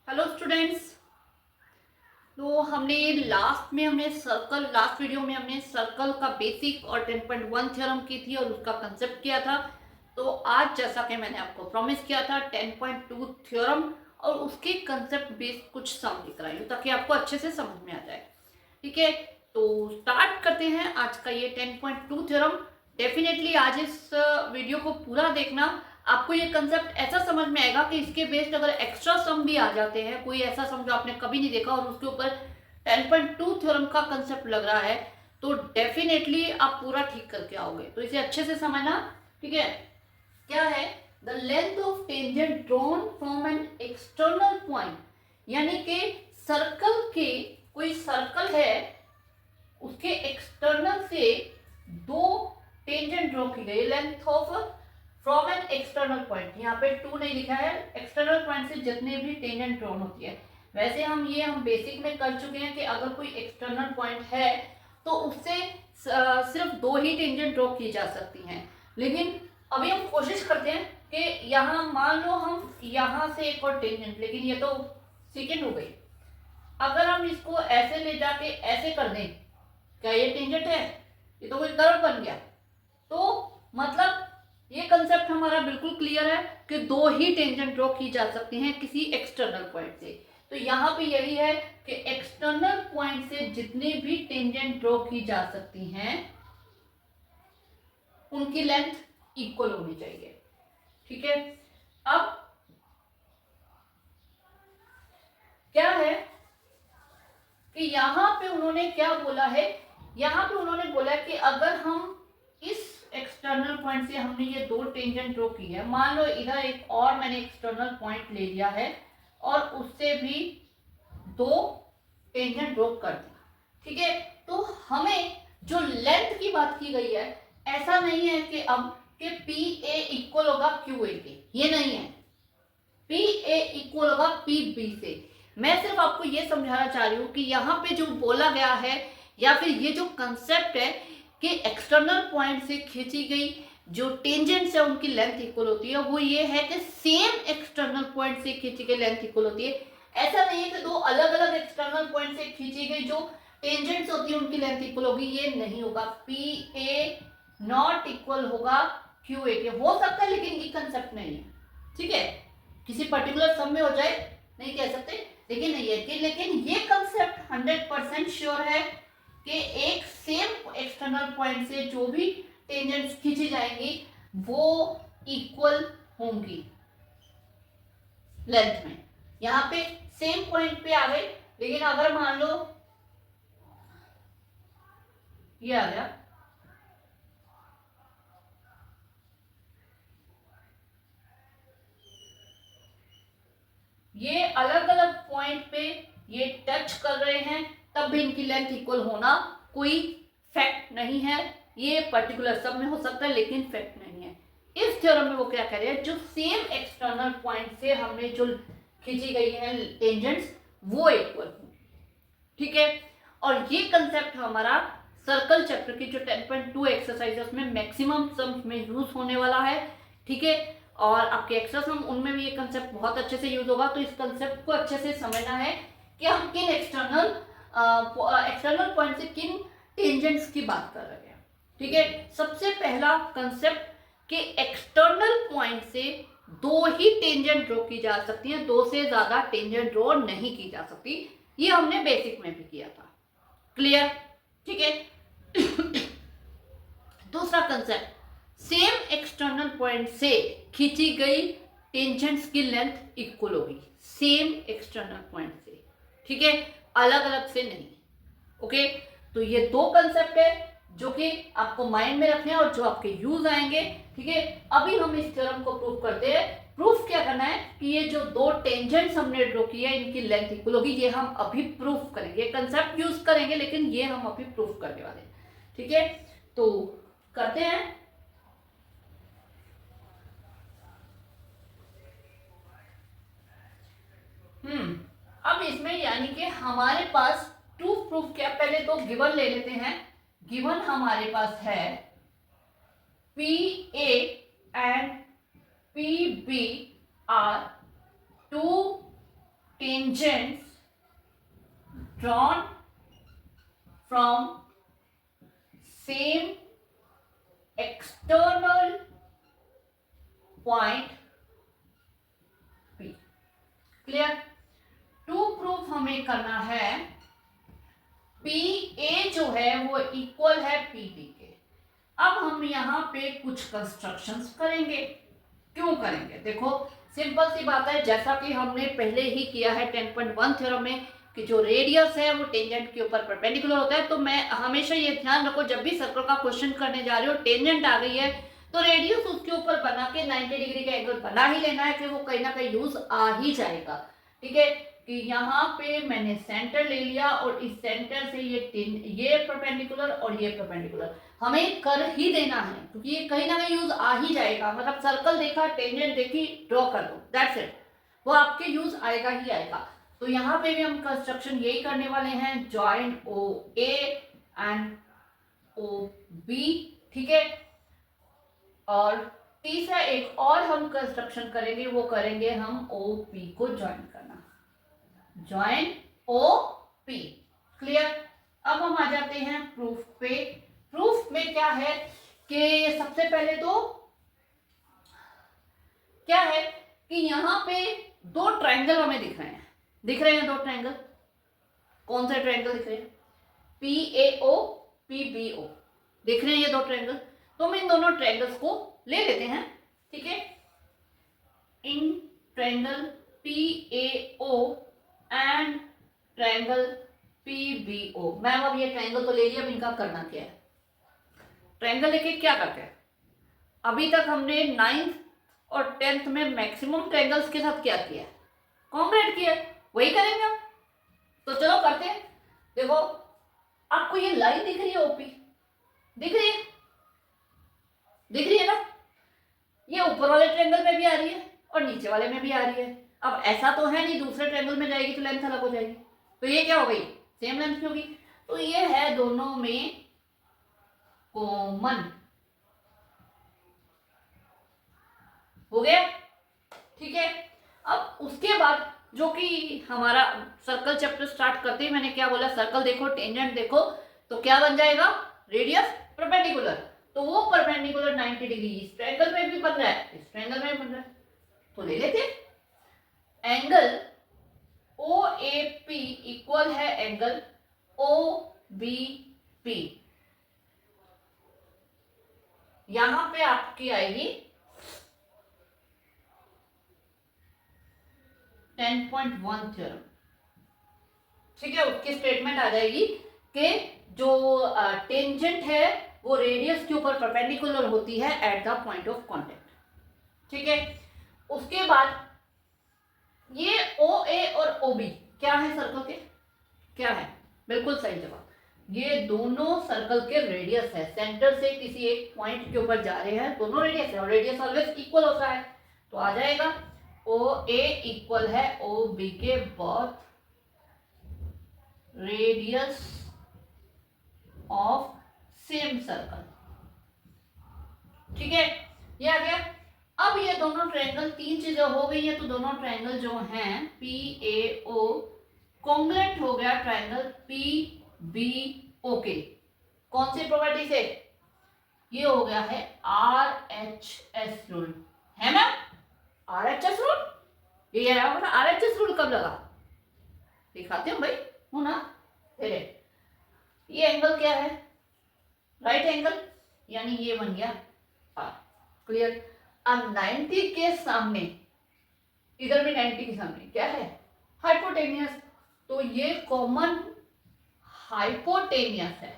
Hello students. तो last video में हमने सर्कल का बेसिक और 10.1 थ्योरम की थी और उसका कंसेप्ट किया था। तो आज जैसा कि मैंने आपको प्रॉमिस किया था 10.2 थ्योरम और उसके कंसेप्ट बेस्ड कुछ सम लिख रही हूँ ताकि आपको अच्छे से समझ में आ जाए। ठीक है, तो स्टार्ट करते हैं आज का ये 10.2 थ्योरम। डेफिनेटली आज इस वीडियो को पूरा देखना, आपको ये कंसेप्ट ऐसा समझ में आएगा कि इसके बेस्ड अगर एक्स्ट्रा सम भी आ जाते हैं, कोई ऐसा सम जो आपने कभी नहीं देखा और उसके ऊपर 10.2 थ्योरम का कंसेप्ट लग रहा है, तो डेफिनेटली आप पूरा ठीक करके आओगे। तो इसे अच्छे से समझना। ठीक है, क्या है? The length of tangent drawn from an external point, यानी कि सर्कल के, कोई सर्कल है उसके एक्सटर्नल से दो टेंजेंट ड्रॉ की गई, length of from an external point. यहाँ पे टू नहीं लिखा है, एक्सटर्नल पॉइंट से जितने भी टेंजेंट ड्रॉ होती है। वैसे हम बेसिक में कर चुके हैं कि अगर कोई एक्सटर्नल पॉइंट है तो उससे सिर्फ दो ही टेंजेंट ड्रॉ की जा सकती हैं। लेकिन अभी हम कोशिश करते हैं कि यहाँ मान लो हम यहाँ से एक और टेंजेंट, लेकिन ये तो सेकेंड हो गई। अगर हम इसको ऐसे ले जाके ऐसे कर दें, क्या ये टेंजेंट है? ये तो कोई कर्व बन गया। तो मतलब ये कंसेप्ट हमारा बिल्कुल क्लियर है कि दो ही टेंजेंट ड्रॉ की जा सकती हैं किसी एक्सटर्नल पॉइंट से। तो यहाँ पे यही है कि एक्सटर्नल पॉइंट से जितनी भी टेंजेंट ड्रॉ की जा सकती हैं उनकी लेंथ इक्वल होनी चाहिए। ठीक है, अब क्या है कि यहाँ पे उन्होंने क्या बोला है, यहाँ पे उन्होंने बोला कि अगर हम इस एक्सटर्नल पॉइंट से हमने ये दो टेंजेंट ड्रॉ की है, मान लो इधर एक और मैंने एक्सटर्नल पॉइंट ले लिया है और उससे भी दो टेंजेंट ड्रॉ कर दिया। ठीक है, तो हमें जो लेंथ की बात की गई है, ऐसा नहीं है कि अब कि पी ए इक्वल होगा क्यू ए के, ये नहीं है। पी ए इक्वल होगा पी बी से। मैं सिर्फ आपको ये समझाना चाह रही हूं कि यहाँ पे जो बोला गया है या फिर ये जो कंसेप्ट है कि एक्सटर्नल पॉइंट से खींची गई जो टेंजेंट्स है उनकी लेंथ इक्वल होती है, वो ये है कि सेम एक्सटर्नल पॉइंट से खींची गई लेंथ इक्वल होती है। ऐसा नहीं है कि दो अलग अलग एक्सटर्नल पॉइंट से खींची गई जो टेंजेंट्स होती है उनकी लेंथ इक्वल होगी, ये नहीं होगा। पी ए नॉट इक्वल होगा क्यू ए के। हो सकता है लेकिन ये कंसेप्ट नहीं है। ठीक है, किसी पर्टिकुलर सम में हो जाए नहीं कह सकते, लेकिन नहीं है कि, लेकिन ये कंसेप्ट 100% श्योर है कि एक सेम एक्सटर्नल पॉइंट से जो भी टेंजेंट्स खींची जाएंगी वो इक्वल होंगी लेंथ में। यहाँ पे सेम पॉइंट पे आ गए, लेकिन अगर मान लो ये आ गया, ये अलग अलग पॉइंट पे ये टच कर रहे हैं, तब भी इनकी लेंथ इक्वल होना कोई फैक्ट नहीं है। ये पर्टिकुलर सब में हो सकता है लेकिन फैक्ट नहीं है। इस थ्योरम में वो क्या कह रहे हैं, जो सेम एक्सटर्नल पॉइंट से हमने जो खींची गई है टेंजेंट्स वो इक्वल होंगे। ठीक है, और ये कंसेप्ट हमारा सर्कल चैप्टर की जो 10.2 एक्सरसाइजेस में मैक्सिमम सम्स में यूज होने वाला है। ठीक है, और आपके एक्स्ट्रा सम उनमें भी ये कंसेप्ट बहुत अच्छे से यूज होगा। तो इस कंसेप्ट को अच्छे से समझना है कि हम किन एक्सटर्नल पॉइंट से किन टेंजेंट्स की बात कर रहे हैं। ठीक है, सबसे पहला कंसेप्ट कि एक्सटर्नल पॉइंट से दो ही टेंजेंट ड्रॉ की जा सकती हैं, दो से ज्यादा टेंजेंट ड्रॉ नहीं की जा सकती। ये हमने बेसिक में भी किया था। क्लियर? ठीक है। दूसरा कंसेप्ट, सेम एक्सटर्नल पॉइंट से खींची गई टेंजेंट्स की लेंथ इक्वल होगी सेम एक्सटर्नल पॉइंट से। ठीक है, अलग अलग से नहीं। ओके, तो ये दो कंसेप्ट है जो कि आपको माइंड में रखने हैं और जो आपके यूज आएंगे। ठीक है, अभी हम इस थ्योरम को प्रूव करते हैं। प्रूफ क्या करना है कि ये जो दो टेंजेंट्स हमने ड्रॉ की है इनकी लेंथ इक्वल होगी, ये हम अभी प्रूफ करेंगे। कंसेप्ट यूज करेंगे लेकिन ये हम अभी प्रूफ करने वाले हैं। ठीक है, तो करते हैं। अब इसमें यानी कि हमारे पास टू प्रूफ क्या, पहले तो गिवन ले लेते हैं। गिवन हमारे पास है P A and P B are two tangents drawn from same external point P। Clear? To proof हमें करना है पी ए जो है वो इक्वल है पी बी के। अब हम यहाँ पे कुछ कंस्ट्रक्शंस करेंगे। क्यों करेंगे? देखो सिंपल सी बात है, जैसा कि हमने पहले ही किया है 10.1 थ्योरम में कि जो रेडियस है वो टेंजेंट के ऊपर परपेंडिकुलर होता है। तो मैं हमेशा ये ध्यान रखो, जब भी सर्कल का क्वेश्चन करने जा रहे हो, टेंजेंट आ गई है तो रेडियस उसके ऊपर बना के 90 डिग्री का एंगल बना ही लेना है कि वो कहीं ना कहीं यूज आ ही जाएगा। ठीक है, कि यहाँ पे मैंने सेंटर ले लिया और इस सेंटर से ये परपेंडिकुलर और ये परपेंडिकुलर हमें कर ही देना है, क्योंकि ये कहीं ना कहीं यूज आ ही जाएगा। मतलब सर्कल देखा, टेंजेंट देखी, ड्रॉ कर दो, दैट्स इट, वो आपके यूज आएगा ही आएगा। तो यहाँ पे भी हम कंस्ट्रक्शन यही करने वाले हैं, join O A and O B. ठीक है, और तीसरा एक और हम कंस्ट्रक्शन करेंगे, वो करेंगे हम ओ पी को ज्वाइन करना, ज्वाइन ओ पी। क्लियर? अब हम आ जाते हैं प्रूफ पे। प्रूफ में क्या है कि सबसे पहले तो क्या है कि यहाँ पे दो ट्रायंगल हमें दिख रहे हैं दो ट्रायंगल। कौन से ट्रायंगल दिख रहे हैं? P A O, P B O दिख रहे हैं ये दो ट्रायंगल। तो हम इन दोनों ट्रायंगल्स को ले लेते हैं। ठीक है, in triangle P A O and triangle P B O. Ma'am अब ये ट्रायंगल तो ले लिया, अब इनका करना क्या है? ट्रायंगल लेके क्या करते हैं? अभी तक हमने 9th और 10th में मैक्सिमम ट्रायंगल्स के साथ क्या किया है? कॉन्ग्रेट किया, वही करेंगे हम। तो चलो करते हैं। देखो आपको ये लाइन दिख रही है, ओपी दिख रही है, दिख रही है ना? ये ऊपर वाले ट्रायंगल में भी आ रही है और नीचे वाले में भी आ रही है। अब ऐसा तो है नहीं दूसरे ट्रायंगल में जाएगी तो लेंथ अलग हो जाएगी, तो ये क्या हो गई? सेम लेंथ की होगी। तो ये है दोनों में कॉमन, हो गया। ठीक है, अब उसके बाद जो कि हमारा सर्कल चैप्टर स्टार्ट करते ही मैंने क्या बोला? सर्कल देखो, टेंजेंट देखो, तो क्या बन जाएगा? Radius perpendicular. तो वो परपेंडिकुलर 90 डिग्री इस ट्रायंगल में भी बन रहा है, इस ट्रायंगल में भी बन रहा है। तो ले लेते angle O A P equal है एंगल ओ बी पी। यहां पे आपकी आएगी 10.1 थ्योरम। ठीक है, उसकी स्टेटमेंट आ जाएगी कि जो टेंजेंट है वो रेडियस के ऊपर परपेंडिकुलर होती है at the point of contact. ठीक है, उसके बाद ये ओ ए और ओ बी क्या है सर्कल के? क्या है? बिल्कुल सही जवाब, ये दोनों सर्कल के रेडियस है। सेंटर से किसी एक पॉइंट के ऊपर जा रहे हैं, दोनों रेडियस है और रेडियस ऑलवेज इक्वल होता है। तो आ जाएगा ओ ए इक्वल है ओ बी के both radius of same circle. ठीक है, ये आ गया। अब ये दोनों ट्रायंगल, तीन चीजें हो गई है, तो दोनों ट्रायंगल जो हैं पी ए ओ कॉन्ग्रुएंट हो गया ट्रायंगल पी बी ओ के। कौन सी प्रॉपर्टी से? ये हो गया है आर एच एस रूल, है ना? आर एच एस रूल, ये आया होगा। आर एच एस रूल कब लगा? दिखाते हो भाई, हो ना? फिर ये एंगल क्या है? राइट एंगल, यानी ये बन गया आर। क्लियर? अब 90 के सामने, इधर भी 90 के सामने क्या है? हाइपोटेनियस। तो ये कॉमन हाइपोटेनियस है।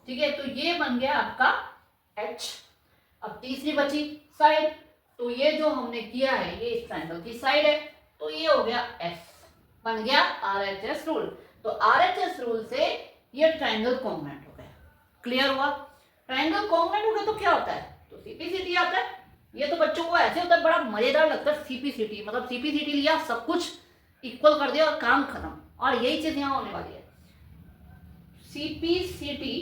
ठीक है, तो ये बन गया आपका H। अब तीसरी बची साइड, तो ये जो हमने किया है ये इस ट्रायंगल की साइड है, तो ये हो गया S, बन गया RHS रूल। तो RHS रूल से ये ट्रायंगल कॉन्ग्रुएंट हो गया। क्लियर हुआ? ट्रायंगल कॉन्ग्रुएंट हो गया तो क्या होता है? तो सीपीसीटी आता है। ये तो बच्चों को ऐसे होता है, बड़ा मजेदार लगता है सीपीसीटी। मतलब सीपीसीटी लिया, सब कुछ इक्वल कर दिया और काम खत्म। और यही चीज यहाँ होने वाली है। सीपीसीटी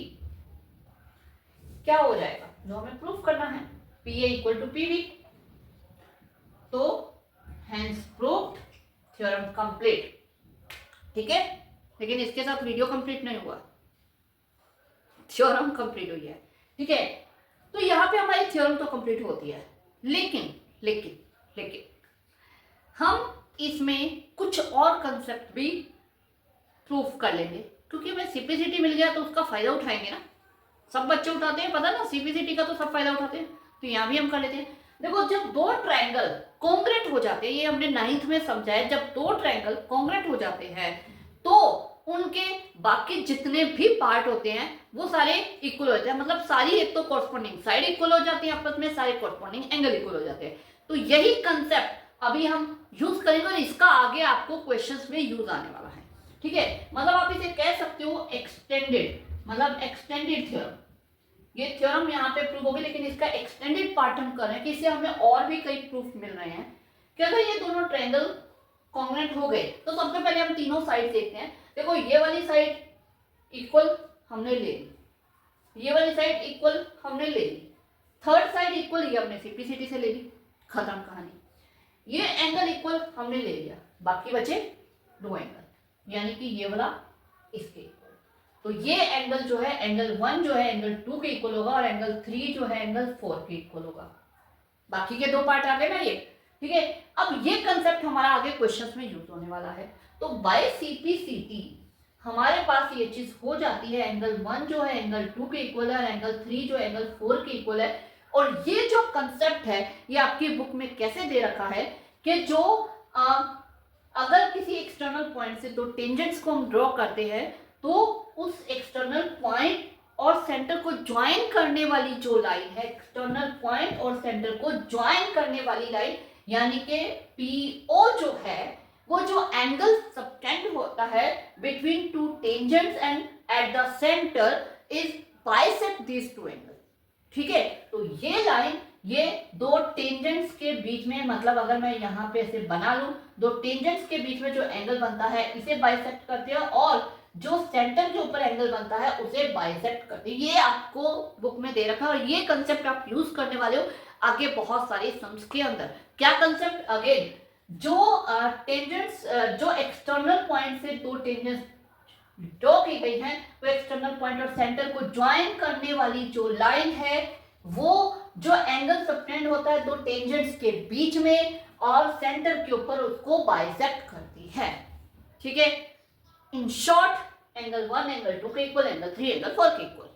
क्या हो जाएगा जो हमें प्रूफ करना है? P A equal to P B. तो हेंस प्रूव्ड। Theorem complete. ठीक है, लेकिन इसके साथ वीडियो कंप्लीट नहीं हुआ, थ्योरम कंप्लीट हुई है। ठीक है, तो यहाँ पे हमारी थ्योरम तो कंप्लीट होती है, लेकिन लेकिन लेकिन हम इसमें कुछ और कंसेप्ट भी प्रूफ कर लेंगे, क्योंकि हमें सीपीसीटी मिल गया तो उसका फायदा उठाएंगे ना। सब बच्चे उठाते हैं, पता ना, सीपीसीटी का तो सब फायदा उठाते हैं, तो यहाँ भी हम कर लेते हैं। देखो, जब दो ट्रायंगल कॉन्ग्रेट हो जाते हैं, ये हमने 9th में समझा है, जब दो ट्रायंगल कॉन्ग्रेट हो जाते हैं तो उनके बाकी जितने भी पार्ट होते हैं वो सारे इक्वल होते हैं, मतलब सारी एक तो कॉरस्पॉन्डिंग साइड इक्वल हो जाती है आपस में, सारे कॉरस्पॉन्डिंग एंगल इक्वल हो जाते हैं। तो यही कंसेप्ट अभी हम यूज करेंगे और इसका आगे आपको क्वेश्चंस में यूज आने वाला है। ठीक है, मतलब आप इसे कह सकते हो एक्सटेंडेड, मतलब एक्सटेंडेड थ्योरम। ये थ्योरम यहाँ पे प्रूव होगी, लेकिन इसका एक्सटेंडेड पार्ट हम कर रहे हैं कि इससे हमें और भी कई प्रूफ मिल रहे हैं कि अगर ये दोनों ट्रायंगल कॉन्ग्रुएंट हो गए तो सबसे पहले हम तीनों साइड देखते हैं। देखो, ये वाली साइड इक्वल हमने ले ली, ये वाली साइड इक्वल हमने ले ली, थर्ड साइड इक्वल ये हमने सीपीसीटी से ले ली, खत्म कहानी। ये एंगल इक्वल हमने ले लिया, बाकी बचे दो एंगल, यानी कि ये वाला इसके इक्वल। तो ये एंगल जो है, एंगल 1 जो है एंगल 2 के इक्वल होगा, और एंगल 3 जो है एंगल 4 के इक्वल होगा। बाकी के दो पार्ट आ गए ना ये। ठीक है, अब ये कंसेप्ट हमारा आगे क्वेश्चंस में यूज होने वाला है। तो बाय सीपीसीटी हमारे पास ये चीज हो जाती है, एंगल 1 जो है एंगल 2 के इक्वल है, और एंगल 3 जो है एंगल 4 के इक्वल है। और ये जो कंसेप्ट है ये आपकी बुक में कैसे दे रखा है कि जो अगर किसी एक्सटर्नल पॉइंट से दो टेंजेंट्स को हम ड्रॉ करते हैं तो उस एक्सटर्नल पॉइंट और सेंटर को ज्वाइन करने वाली जो लाइन है, एक्सटर्नल पॉइंट और सेंटर को ज्वाइन करने वाली लाइन, यानी कि पीओ जो है, वो जो एंगल सबटेंड होता है between two tangents and at the centre is bisect this two angle. ठीक है, तो ये लाइन ये दो टेंजेंट्स के बीच में, मतलब अगर मैं यहाँ पे ऐसे बना लूं, दो टेंजेंट्स के बीच में जो एंगल बनता है इसे बाइसेक्ट करते हैं, और जो सेंटर के ऊपर एंगल बनता है उसे बाइसेक्ट करते हैं। ये आपको बुक में दे रखा है, और ये कंसेप्ट आप यूज करने वाले हो आगे बहुत सारे सम्स के अंदर। क्या कंसेप्ट? अगेन, जो टेंजेंट्स, जो एक्सटर्नल पॉइंट से दो टेंजेंट्स ड्रॉ की गई हैं, वो एक्सटर्नल पॉइंट और सेंटर को ज्वाइन करने वाली जो लाइन है, वो जो एंगल सबटेंड होता है दो टेंजेंट्स के बीच में और सेंटर के ऊपर, उसको बाइसेक्ट करती है। ठीक है, इन शॉर्ट, एंगल 1 एंगल 2 के इक्वल, एंगल 3 एंगल 4 के इक्वल।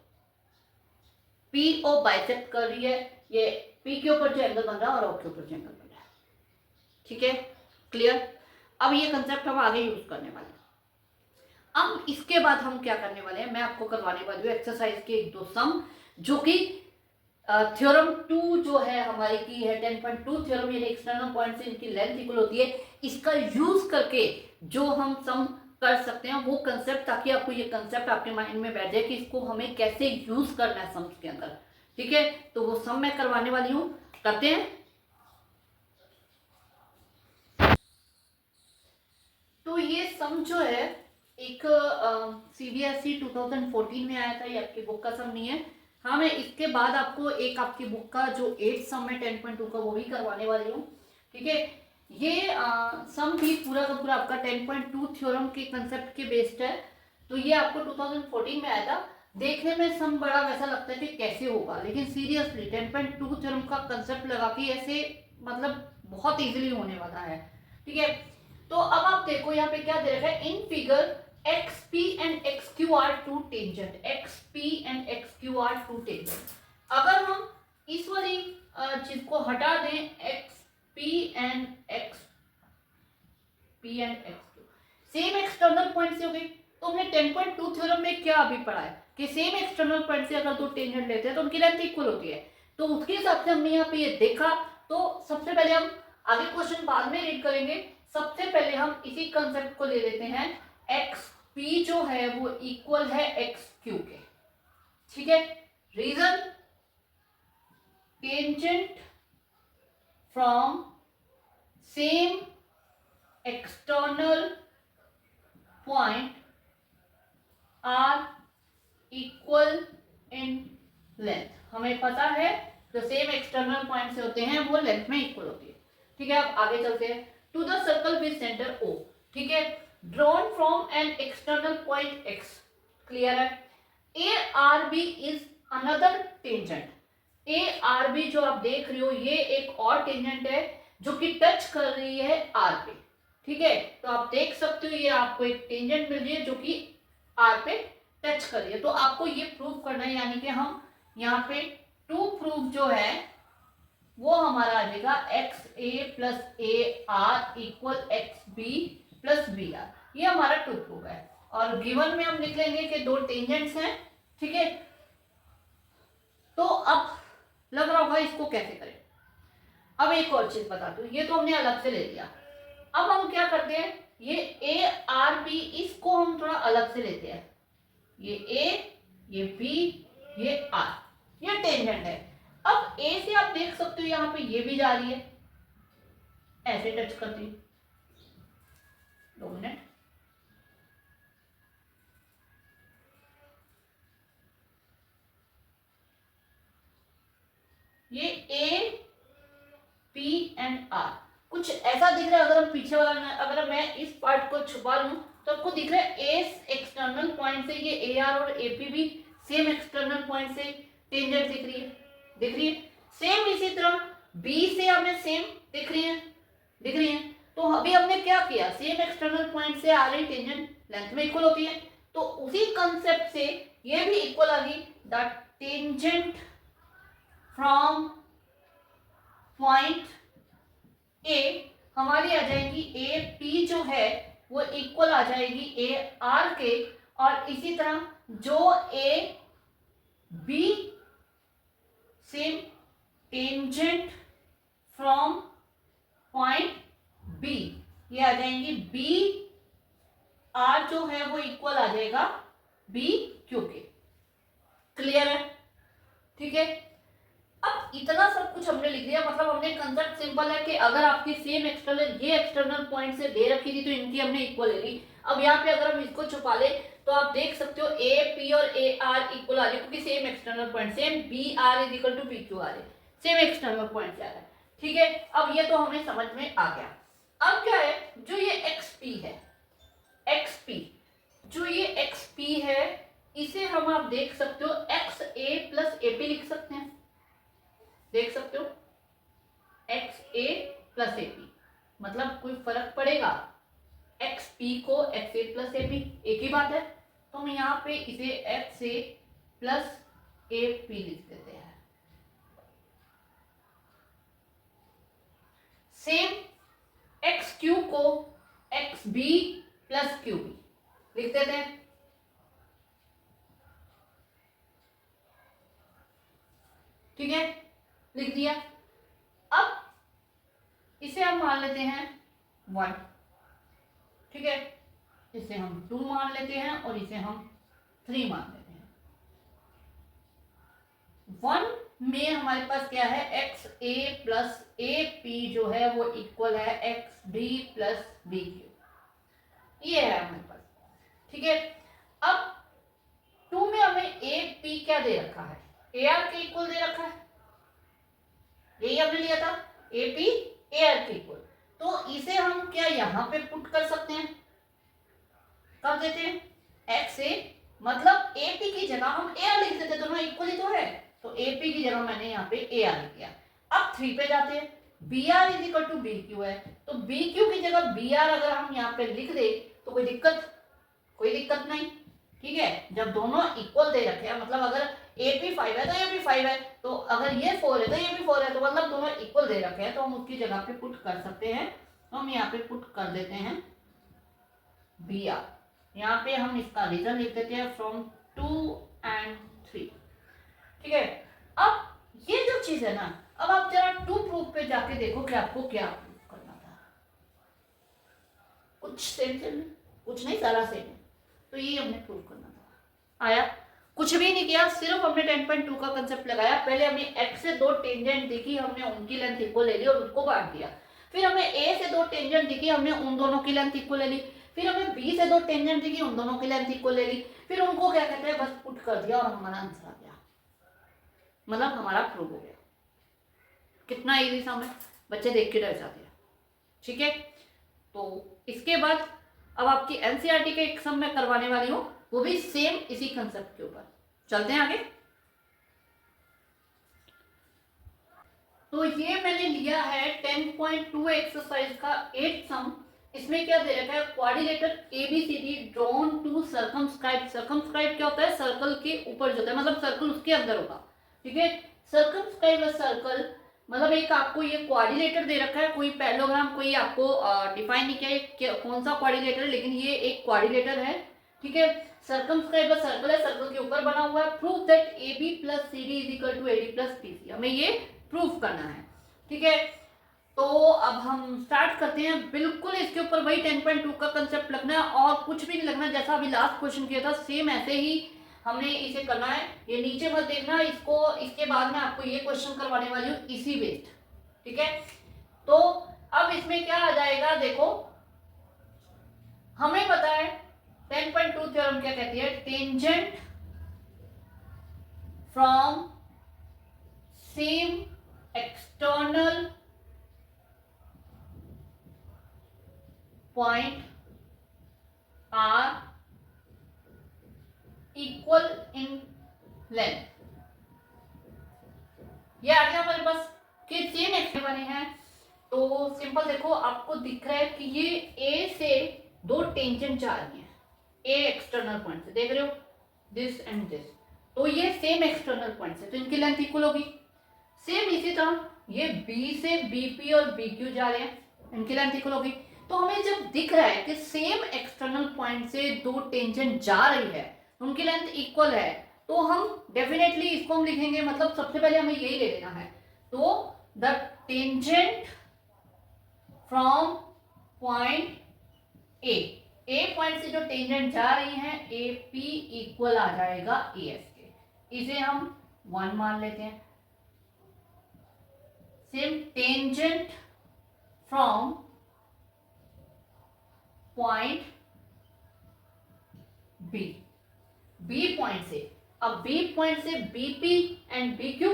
पीओ बाइसेक्ट कर रही है, ये पी के ऊपर जो एंगल बन रहा है और ओ के ऊपर जो एंगल बन रहा है। ठीक है, क्लियर? अब ये कंसेप्ट हम आगे यूज करने वाले हैं। अब इसके बाद हम क्या करने वाले हैं, मैं आपको करवाने वाली हूँ एक्सरसाइज के एक दो सम, जो कि थ्योरम 2 जो है हमारी की है 10.2 थ्योरम, यानी एक्सटर्नल पॉइंट से इनकी लेंथ इक्वल होती है, इसका यूज करके जो हम सम कर सकते हैं वो कंसेप्ट, ताकि आपको ये कंसेप्ट आपके माइंड में बैठ जाए कि इसको हमें कैसे यूज करना है सम्स के अंदर। ठीक है, तो वो सम मैं करवाने वाली हूँ, करते हैं। तो ये सम जो है एक सीबीएसई 2014 में आया था, ये आपकी बुक का सम नहीं है। हाँ, मैं इसके बाद आपको एक आपकी बुक का जो 8th सम है 10.2 का, वो भी करवाने वाली हूँ। ठीक है, ये सम भी पूरा का पूरा आपका 10.2 थ्योरम के कंसेप्ट के बेस्ड है। तो ये आपको 2014 में आया था। देखने में सम बड़ा वैसा लगता है कि कैसे होगा, लेकिन सीरियसली 10.2 थ्योरम का कंसेप्ट लगा के ऐसे मतलब बहुत इजीली होने वाला है। ठीक है, तो अब आप देखो यहाँ पे क्या दे रखा है, in figure XP and XQ are two tangent, XP and XQ are two tangent। अगर हम इस वाली चीज को हटा दें, XP and XQ same external point से हो गई, तो हमने 10.2 थ्योरम में क्या अभी पढ़ा है कि सेम एक्सटर्नल पॉइंट से अगर दो टेंजेंट लेते हैं तो उनकी लेंथ इक्वल होती है। तो उसके हिसाब से हमने यहाँ पे ये देखा। तो सबसे पहले हम आगे क्वेश्चन बाद में रीड करेंगे, सबसे पहले हम इसी कंसेप्ट को ले लेते हैं, XP जो है वो इक्वल है XQ के। ठीक है, reason, tangent from same external point are equal in length. हमें पता है जो सेम एक्सटर्नल पॉइंट से होते हैं वो लेंथ में इक्वल होती है। ठीक है, अब आगे चलते हैं। To the circle with centre O, ठीक है, drawn from an external point X, clear है। A R B is another tangent, A R B जो आप देख रहे हो ये एक और टेंजेंट है जो कि टच कर रही है आर पे, ठीक है। तो आप देख सकते हो ये आपको एक टेंजेंट मिल रही है जो कि आर पे टच कर रही है। तो आपको ये प्रूव करना है, यानी कि हम यहाँ पे टू प्रूफ जो है वो हमारा आ जाएगा X A plus A R equal X B plus B R, ये हमारा टू प्रूफ है। और गिवन में हम लिख लेंगे कि दो टेंजेंट्स हैं, ठीक है। तो अब लग रहा होगा इसको कैसे करें। अब एक और चीज बता दूं, ये तो हमने अलग से ले लिया, अब हम क्या करते हैं, ये ए आर बी इसको हम थोड़ा अलग से लेते हैं, ये ए, ये बी, ये आर, ये टेंजेंट है। अब ए से आप देख सकते हो यहां पे ये भी जा रही है, ऐसे टच करती हूं, 2 मिनट, ये ए पी एंड आर कुछ ऐसा दिख रहा है। अगर हम पीछे वाला, अगर मैं इस पार्ट को छुपा लूं तो आपको दिख रहा है ए एक्सटर्नल पॉइंट से ये ए आर और ए पी भी सेम एक्सटर्नल पॉइंट से टेंजेंट दिख रही है, दिख रही है। सेम इसी तरह बी से हमें सेम दिख रही है, दिख रही है। तो अभी हमने क्या किया, सेम एक्सटर्नल पॉइंट से आ रही टेंजेंट लेंथ में इक्वल होती है, तो उसी कंसेप्ट से ये भी इक्वल आ गई। The tangent from point A हमारी आ जाएगी ए पी जो है वो इक्वल आ जाएगी ए आर के, और इसी तरह जो A B same tangent from point B, ये आ जाएंगी बी आर जो है वो इक्वल आ जाएगा बी क्यू के, क्लियर है, ठीक है। अब इतना सब कुछ हमने लिख दिया, मतलब हमने कंसेप्ट सिंपल है कि अगर आपकी सेम एक्सटर्नल, ये एक्सटर्नल पॉइंट से दे रखी थी तो इनकी हमने इक्वल ले ली। अब यहाँ पे अगर हम इसको छुपा ले तो आप देख सकते हो ए पी और ए आर इक्वल आ रही है, क्योंकि same external point, same B R is equal to B Q R है, सेम एक्सटर्नल पॉइंट से आ रहा है, ठीक है। अब ये तो हमें समझ में आ गया। अब क्या है, जो ये एक्स पी है, एक्स पी, जो ये एक्स पी है इसे हम आप देख सकते हो X A plus A P लिख सकते हैं, देख सकते हो X A plus A P, मतलब कोई फर्क पड़ेगा, एक्स पी को X A plus A P एक ही बात है, तो हम यहाँ पे इसे X A plus A P लिख देते हैं। सेम एक्स क्यू को X B plus Q B लिख देते हैं, ठीक है, लिख दिया। अब इसे हम मान लेते हैं 1, ठीक है, इसे हम 2 मान लेते हैं और इसे हम 3 मान लेते हैं। 1 में हमारे पास क्या है, X A plus A P जो है वो इक्वल है X B plus B Q, ये है हमारे पास, ठीक है। अब 2 में हमें ए पी क्या दे रखा है, ए आर के इक्वल दे रखा है, यही हमने लिया था, ए पी ए आर के इक्वल। तो इसे हम क्या यहाँ पे पुट कर सकते हैं, कर देते हैं एक्स ए, मतलब ए पी की जगह हम ए आर लिख देते, दोनों इक्वल ही तो है, तो ए पी की जगह मैंने यहाँ पे ए आर लिख दिया। अब 3 पे जाते हैं, B R is equal to B Q है, तो बी क्यू की जगह बी आर अगर हम यहाँ पे लिख दे तो कोई दिक्कत नहीं, ठीक है। जब दोनों इक्वल दे रखे हैं, मतलब अगर ए पी 5 है तो ए पी 5 है, तो अगर ये 4 है तो ये भी 4 है, तो मतलब दोनों इक्वल दे रखे हैं, तो हम उसकी जगह पे पुट कर सकते हैं। तो हम यहाँ पे पुट कर देते हैं बी आर, यहाँ पे हम इसका रीजन लिख देते हैं फ्रॉम 2 and 3, ठीक है। अब ये जो चीज है ना, अब आप जरा 2 प्रूफ पे जाके देखो कि आपको क्या प्रूफ करना था, कुछ सेम कुछ नहीं, सारा सेम है, तो ये हमने प्रूफ करना था। आया, कुछ भी नहीं किया, सिर्फ हमने 10.2 का कंसेप्ट लगाया। पहले हमें एक्स से 2 टेंजेंट दिखी, हमने उनकी लेंथ इक्वल ले ली और उसको काट दिया। फिर हमें ए से 2 टेंजेंट दिखी, हमने उन दोनों की लेंथ इक्वल ले ली। फिर हमें बी से 2 टेंजेंट दिखी, उन दोनों की लेंथ इक्वल ले ली। फिर उनको क्या कहते हैं, बस पुट कर दिया और हमारा आंसर आ गया, मतलब हमारा प्रूव हो गया। कितना इजी सा, हमें बच्चे देख के डर जाते हैं, ठीक है। तो इसके बाद अब आपकी एनसीईआरटी के एक सम मैं करवाने वाली हूँ, वो भी सेम इसी कंसेप्ट के ऊपर। चलते हैं आगे। तो ये मैंने लिया है 10.2 एक्सरसाइज का 8th सम। इसमें क्या दे रखा है, quadrilateral ABCD drawn to circumscribe. Circumscribe क्या होता है, सर्कल के ऊपर जो होता है, मतलब सर्कल उसके अंदर होगा, ठीक है। सर्कमस्क्राइब सर्कल मतलब एक आपको ये क्वाड्रिलेटर दे रखा है, कोई पैरेललोग्राम कोई आपको डिफाइन नहीं किया कौन सा क्वाड्रिलेटर है, लेकिन ये एक क्वाड्रिलेटर है, ठीक है। सर्कमस्क्राइब सर्कल है, सर्कल के ऊपर बना हुआ है। Prove that AB plus CD is equal to AD plus BC, हमें ये प्रूफ करना है, ठीक है। तो अब हम स्टार्ट करते हैं। बिल्कुल इसके ऊपर वही 10.2 का कंसेप्ट लगना है और कुछ भी नहीं लगना, जैसा अभी लास्ट क्वेश्चन किया था सेम ऐसे ही हमने इसे करना है। ये नीचे मत देखना इसको, इसके बाद में आपको ये क्वेश्चन करवाने वाली हूँ इसी बेस्ड, ठीक है। तो अब इसमें क्या आ जाएगा, देखो हमें पता है 10.2 थ्योरम क्या कहती है, tangent from same external point are equal in length. ये आ गया हमारे पास कि सेम एक्स बने हैं। तो सिंपल देखो आपको दिख रहा है कि ये ए से दो टेंजेंट जा रही हैं, ए एक्सटर्नल पॉइंट से, देख रहे हो दिस एंड दिस। तो ये सेम एक्सटर्नल पॉइंट से, तो इनकी लेंथ इक्वल होगी। सेम इसी तरह ये बी से बीपी और बीक्यू जा रहे हैं, इनकी लेंथ इक्वल होगी। तो हमें जब दिख रहा है कि सेम एक्सटर्नल पॉइंट से दो टेंजेंट जा रही है, उनकी लेंथ इक्वल है, तो हम डेफिनेटली इसको हम लिखेंगे, मतलब सबसे पहले हमें यही ले लेना है। तो the tangent from point A point से जो टेंजेंट जा रही है ए पी इक्वल आ जाएगा ए एस के। इसे हम 1 मान लेते हैं। Same tangent from point B point से, अब बी पॉइंट से बीपी एंड बीक्यू,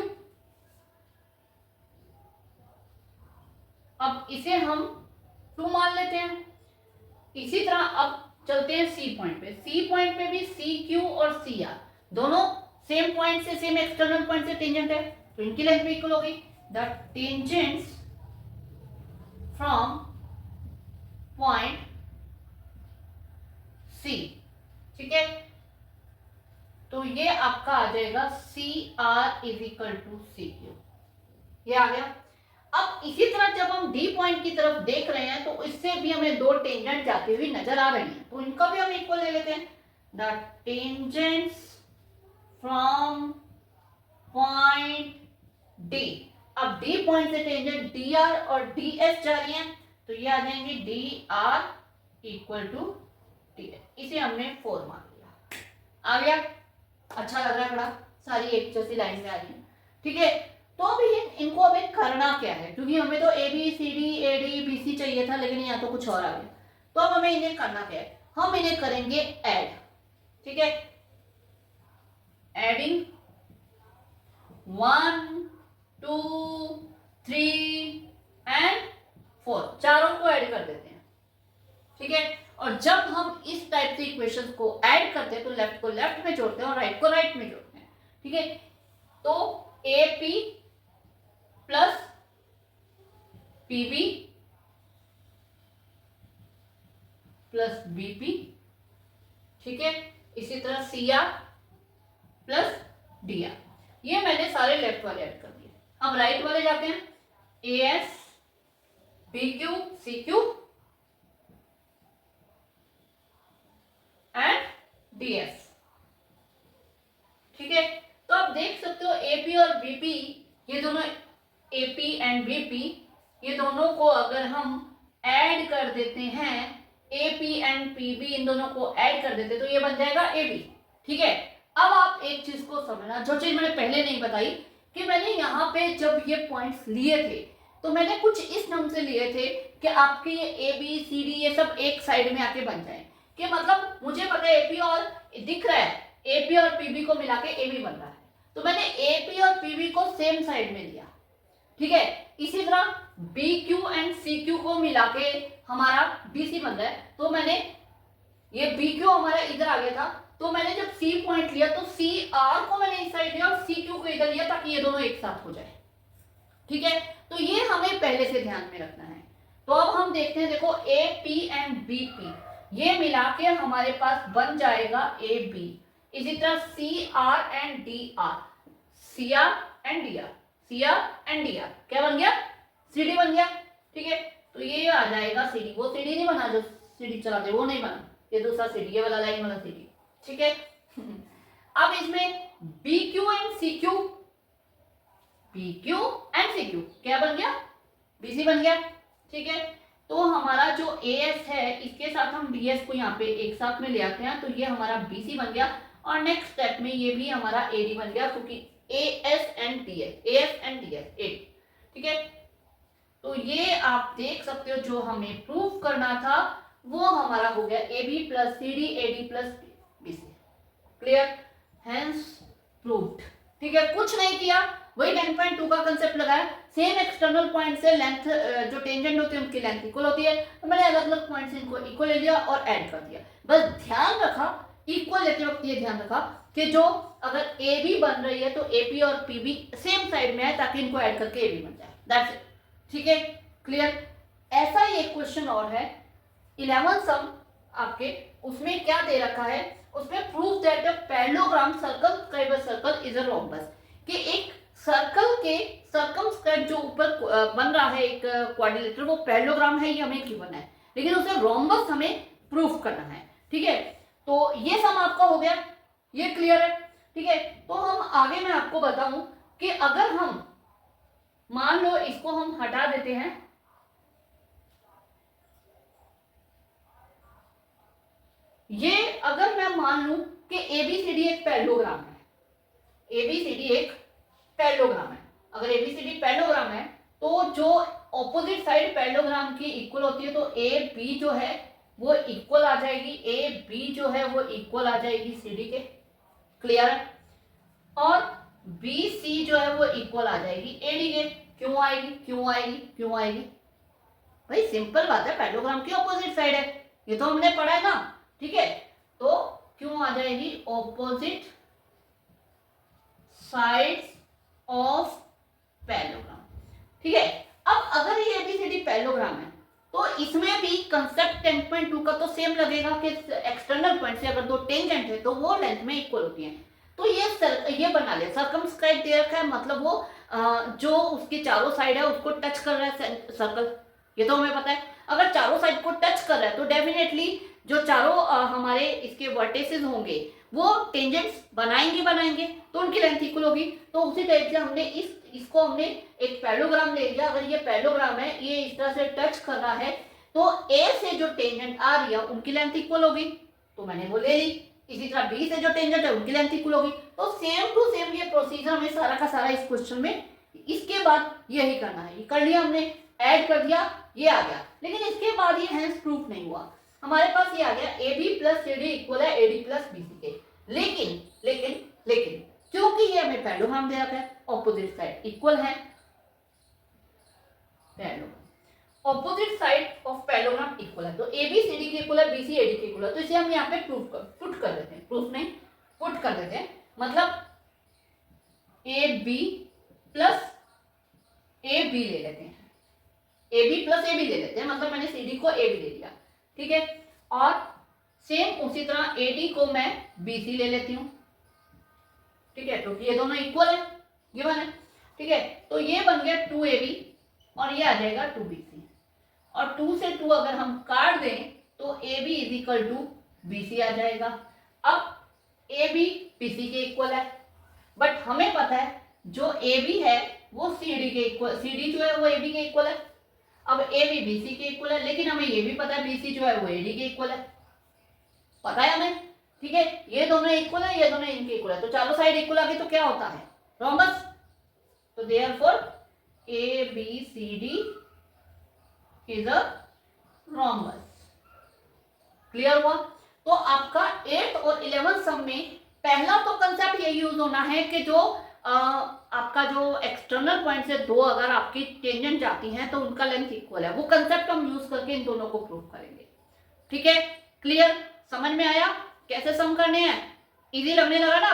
अब इसे हम 2 मान लेते हैं। इसी तरह अब चलते हैं सी पॉइंट पे। सी पॉइंट पे भी सी क्यू और सी आर दोनों सेम पॉइंट से, सेम एक्सटर्नल पॉइंट से टेंजेंट है, तो इनकी लेंथ भी इक्वल होगी। The tangents from point C, ठीक है। तो ये आपका आ जाएगा C R is equal to C Q, ये आ गया। अब इसी तरह जब हम डी पॉइंट की तरफ देख रहे हैं तो इससे भी हमें दो टेंजेंट जाती हुई नजर आ रही हैं, तो इनका भी हम इक्वल ले लेते हैं। The tangents from point D, अब डी पॉइंट से टेंजेंट डी आर और डी एस जा रही हैं, तो ये आ जाएंगे D R equal to D S. इसे हमने 4 मान लिया, आ गया। अच्छा लग रहा है, बड़ा सारी एक जैसी लाइन में आ रही है, ठीक है। तो अभी इनको अभी करना क्या है, क्योंकि हमें तो A B C D A D B C चाहिए था, लेकिन यहाँ तो कुछ और आ गया। तो अब हमें इन्हें करना क्या है, हम इन्हें करेंगे ऐड, ठीक है। एडिंग 1 2 3 एंड 4, चारों को ऐड कर देते हैं, ठीक है। और जब हम इस टाइप से इक्वेशंस को ऐड करते हैं तो लेफ्ट को लेफ्ट में जोड़ते हैं और राइट को राइट में जोड़ते हैं, ठीक है। तो A P plus PB plus BP, ठीक है। इसी तरह C R plus D R, ये मैंने सारे लेफ्ट वाले ऐड कर दिए। अब राइट वाले जाते हैं, A S B Q C Q and D S, ठीक है। तो आप देख सकते हो एपी और बीपी, ये दोनों एपी एंड बीपी, ये दोनों को अगर हम ऐड कर देते हैं, एपी एंड पीबी इन दोनों को ऐड कर देते तो ये बन जाएगा एबी, ठीक है। अब आप एक चीज को समझना, जो चीज मैंने पहले नहीं बताई, कि मैंने यहाँ पे जब ये पॉइंट्स लिए थे तो मैंने कुछ इस ढंग से लिए थे कि आपके ये ए बी सी डी ये सब एक साइड में आके बन जाए, कि मतलब मुझे पता है एपी और दिख रहा है, एपी और पीबी को मिला के एबी बन रहा है, तो मैंने एपी और पीबी को सेम साइड में लिया, ठीक है। इसी तरह B Q and C Q को मिला के हमारा BC बन रहा है, तो मैंने ये BQ हमारा इधर आ गया था, तो मैंने जब C पॉइंट लिया तो CR को मैंने इस साइड लिया और CQ को इधर लिया ताकि ये दोनों एक साथ हो जाए। ठीक है, तो ये हमें पहले से ध्यान में रखना है। तो अब हम देखते हैं, देखो AP एंड BP ये मिला के हमारे पास बन जाएगा AB। इसी तरह CR and DR, CR and DR, CR and DR क्या बन गया? CD बन गया। ठीक है, तो ये आ जाएगा CD। वो CD नहीं बना जो CD चलाते, वो नहीं बना, ये दूसरा CD, ये वाला लाइन वाला CD। ठीक है अब इसमें BQ and CQ, BQ and CQ क्या बन गया? BC बन गया। ठीक है, तो हमारा जो AS है इसके साथ हम BS को यहाँ पे एक साथ में ले आते हैं, तो ये हमारा BC बन गया। और नेक्स्ट स्टेप में ये भी हमारा AD बन गया, क्योंकि AS एंड DS AD। ठीक है, तो ये आप देख सकते हो जो हमें प्रूफ करना था वो हमारा हो गया AB plus CD AD plus BC। Clear, hence proved. ठीक है, कुछ नहीं किया, वही 10.2 का कंसेप्ट लगाया। सेम एक्सटर्नल पॉइंट से लेंथ जो टेंजेंट होती है उनकी लेंथ इक्वल होती है, तो मैंने अलग अलग पॉइंट से इनको इक्वल ले लिया और ऐड कर दिया। बस ध्यान रखा, इक्वल लेते वक्त ये ध्यान रखा कि जो अगर AB बन रही है तो AP और PB सेम साइड में है, ताकि इनको ऐड करके AB बन जाए। That's it. ठीक है, क्लियर। ऐसा ही एक क्वेश्चन और है 11 सम आपके, उसमें क्या दे रखा है, उसमें proof that a parallelogram circle is a rhombus, कि एक सर्कल के सर्कमस्क्राइब जो ऊपर बन रहा है एक क्वाड्रिलेटरल, वो पैरेललोग्राम है, ये हमें गिवन है, लेकिन उसे रोम्बस हमें प्रूफ करना है। ठीक है, तो ये सम आपका हो गया, ये क्लियर है। ठीक है, तो हम आगे मैं आपको बताऊं कि अगर हम मान लो इसको हम हटा देते हैं, ये अगर मैं मान लूं कि ABCD एक पैरेललोग्राम है, ABCD एक पैरेललोग्राम है, अगर ABCD पैरेललोग्राम है तो जो ऑपोजिट साइड पैरेललोग्राम की इक्वल होती है, तो AB जो है वो इक्वल आ जाएगी, AB जो है वो इक्वल आ जाएगी CD के। क्लियर है, और BC जो है वो इक्वल आ जाएगी AD के। क्यों आएगी, क्यों आएगी, क्यों आएगी? भाई सिंपल बात है, पैरेललोग्राम की ऑपोजिट साइड है, ये तो हमने पढ़ा है ना। ठीक है, तो क्यों आ जाएगी? Opposite sides of parallelogram. ठीक है, अब अगर ये ABCD पैरेललोग्राम है तो इसमें भी कंसेप्ट 10.2 का तो सेम लगेगा कि एक्सटर्नल पॉइंट से अगर दो टेंजेंट है तो वो लेंथ में इक्वल होती है। तो ये बना लिया, सर्कमस्क्राइब दे रखा है, मतलब वो जो उसके चारों साइड है उसको टच कर रहा है सर्कल, ये तो हमें पता है। अगर चारों साइड को टच कर रहा है तो डेफिनेटली जो चारों हमारे इसके वर्टिसेस होंगे वो टेंजेंट्स बनाएंगे, तो उनकी लेंथ इक्वल होगी। तो उसी टाइप से हमने इसको हमने एक पैरेललोग्राम ले लिया। अगर ये पैरेललोग्राम है, ये इस तरह से टच कर रहा है, तो A से जो टेंजेंट आ रही है उनकी लेंथ इक्वल होगी, तो मैंने वो ले ली। इसी तरह B से जो टेंजेंट है उनकी लेंथ इक्वल होगी। तो सेम टू सेम ये प्रोसीजर हमें सारा का सारा इस क्वेश्चन में, इसके बाद यही करना है। ये कर लिया हमने, ऐड कर दिया, ये आ गया, लेकिन इसके बाद ये हेंस प्रूफ नहीं हुआ। हमारे पास ये आ गया AB प्लस CD इक्वल है AD प्लस BC के, लेकिन लेकिन लेकिन क्योंकि ये हमें पैरेललोग्राम दे रखा है, ऑपोजिट साइड इक्वल है, parallelogram opposite side of parallelogram equal है, तो AB CD के इक्वल है, BC AD के इक्वल है, तो इसे हम यहाँ पे पुट कर देते हैं, प्रूफ नहीं पुट कर देते हैं, मतलब AB प्लस AB ले लेते हैं, AB प्लस AB ले लेते हैं, मतलब मैंने CD को AB ले लिया। ठीक है, और सेम उसी तरह AD को मैं BC ले लेती हूँ। ठीक है, क्योंकि ये दोनों इक्वल है, गिवन है। ठीक है, तो ये बन गया 2AB और ये आ जाएगा 2BC, और 2 से 2 अगर हम काट दें तो AB is equal to BC आ जाएगा। अब AB BC के इक्वल है, बट हमें पता है जो AB है वो CD के इक्वल, CD जो है वो AB के इक्वल है। अब AB BC के इक्वल है, लेकिन हमें ये भी पता है BC जो है वो AD के इक्वल है, पता है हमें। ठीक है, ये दोनों इक्वल है, ये दोनों इनके इक्वल है, तो चारों साइड इक्वल आ गई तो क्या होता है? रोम्बस। तो therefore ABCD is a rhombus. Clear हुआ? तो आपका 8 और 11 सम में पहला तो कंसेप्ट ये यूज होना है कि जो आपका जो एक्सटर्नल पॉइंट से दो अगर आपकी टेंजेंट जाती हैं तो उनका लेंथ इक्वल है, वो कंसेप्ट हम यूज करके इन दोनों को प्रूव करेंगे। ठीक है, क्लियर, समझ में आया कैसे सम करने हैं, इजी लगने लगा ना।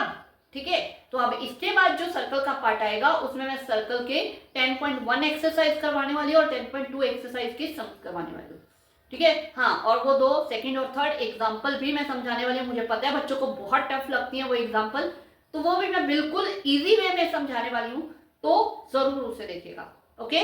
ठीक है, तो अब इसके बाद जो सर्कल का पार्ट आएगा उसमें मैं सर्कल के 10.1 एक्सरसाइज करवाने वाली हूँ और 10.2 एक्सरसाइज की सम करवाने वाली हूँ। ठीक है, हाँ, और वो दो सेकंड और थर्ड एग्जांपल भी मैं समझाने वाली हूँ। मुझे पता है बच्चों को बहुत टफ लगती है वो एग्जांपल, तो वो भी मैं बिल्कुल इजी वे में समझाने वाली हूँ, तो जरूर उसे देखिएगा। ओके।